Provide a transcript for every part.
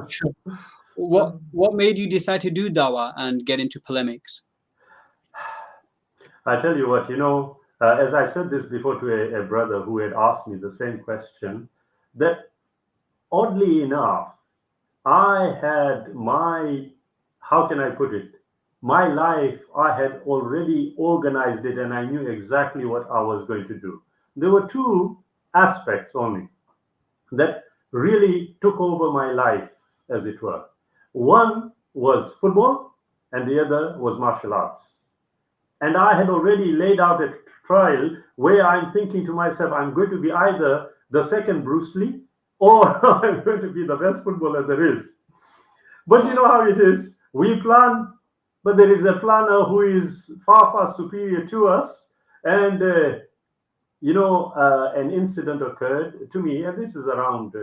Sure. What made you decide to do dawah and get into polemics? I tell you what, as I said this before to a brother who had asked me the same question, that oddly enough, I had how can I put it? My life, I had already organized it and I knew exactly what I was going to do. There were two aspects only that really took over my life, as it were. One was football, and the other was martial arts. And I had already laid out a trial where I'm thinking to myself, I'm going to be either the second Bruce Lee or I'm going to be the best footballer there is. But you Wow. know how it is. We plan, but there is a planner who is far, far superior to us. And, an incident occurred to me, and this is around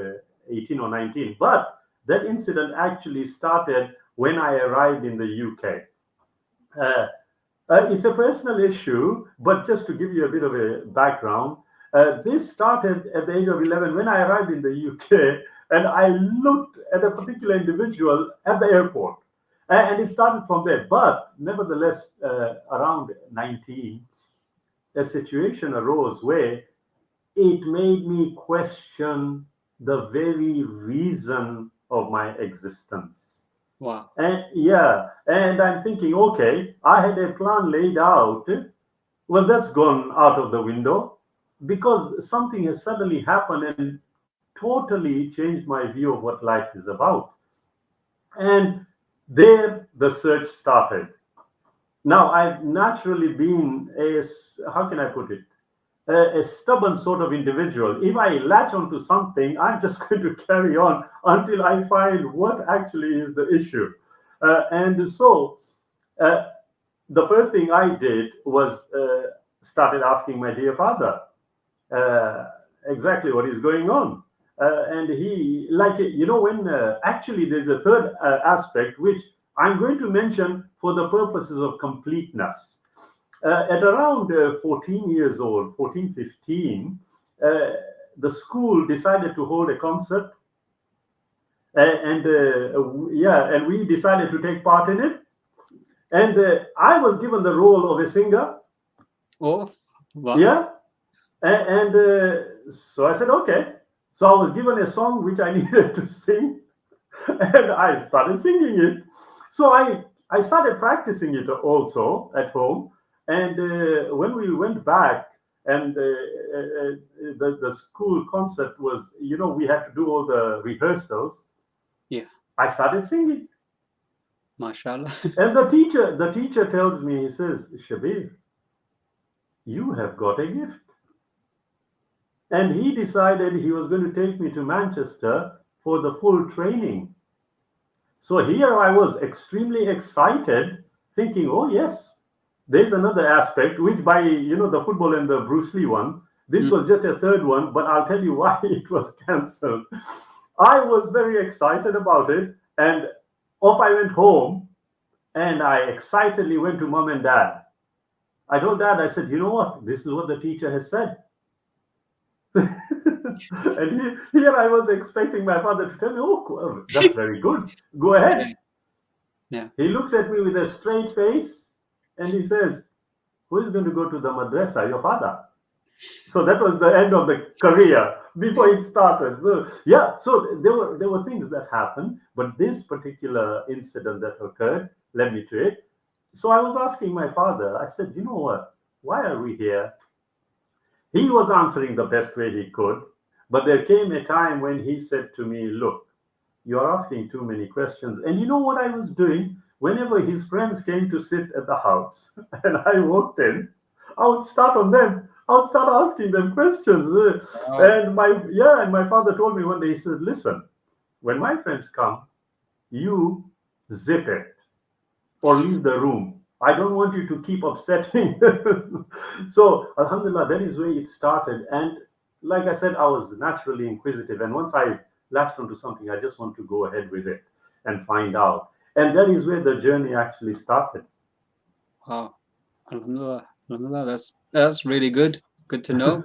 18 or 19. But that incident actually started when I arrived in the UK. Uh, it's a personal issue, but just to give you a bit of a background, this started at the age of 11 when I arrived in the UK, and I looked at a particular individual at the airport. And it started from there. But nevertheless, around 19, a situation arose where it made me question the very reason of my existence. Wow. And yeah, and I'm thinking, okay, I had a plan laid out. Well, that's gone out of the window because something has suddenly happened and totally changed my view of what life is about. And there the search started. Now, I've naturally been how can I put it? A stubborn sort of individual. If I latch onto something, I'm just going to carry on until I find what actually is the issue. And so, uh, the first thing I did was started asking my dear father uh, exactly what is going on. And he, like, when actually there's a third aspect which I'm going to mention for the purposes of completeness. At around 14 years old, 14, 15, the school decided to hold a concert. And we decided to take part in it. And I was given the role of a singer. Oh, wow. Yeah. And so I said, okay. So I was given a song which I needed to sing, and I started singing it. So I started practicing it also at home. And when we went back, and the school concert was, we had to do all the rehearsals. Yeah. I started singing, Mashallah. and the teacher tells me, he says, Shabir, you have got a gift. And he decided he was going to take me to Manchester for the full training. So here I was extremely excited, thinking, oh, yes, there's another aspect, which by, the football and the Bruce Lee one, this Mm. was just a third one, but I'll tell you why it was cancelled. I was very excited about it, and off I went home, and I excitedly went to mom and dad. I told dad, I said, you know what? This is what the teacher has said. And here I was expecting my father to tell me, oh, that's very good. Go Yeah. ahead. Yeah. He looks at me with a straight face and he says, who is going to go to the madrasa? Your father. So that was the end of the career before it started. So yeah, so there were things that happened, but this particular incident that occurred led me to it. So I was asking my father, I said, you know what? Why are we here? He was answering the best way he could, but there came a time when he said to me, look, you're asking too many questions. And you know what I was doing? Whenever his friends came to sit at the house and I walked in, I would start on them. I would start asking them questions. Wow. And my father told me one day, he said, listen, when my friends come, you zip it or leave the room. I don't want you to keep upsetting. So, Alhamdulillah, that is where it started. And like I said, I was naturally inquisitive. And once I latched onto something, I just want to go ahead with it and find out. And that is where the journey actually started. Wow. Alhamdulillah. Alhamdulillah. That's really good. Good to know.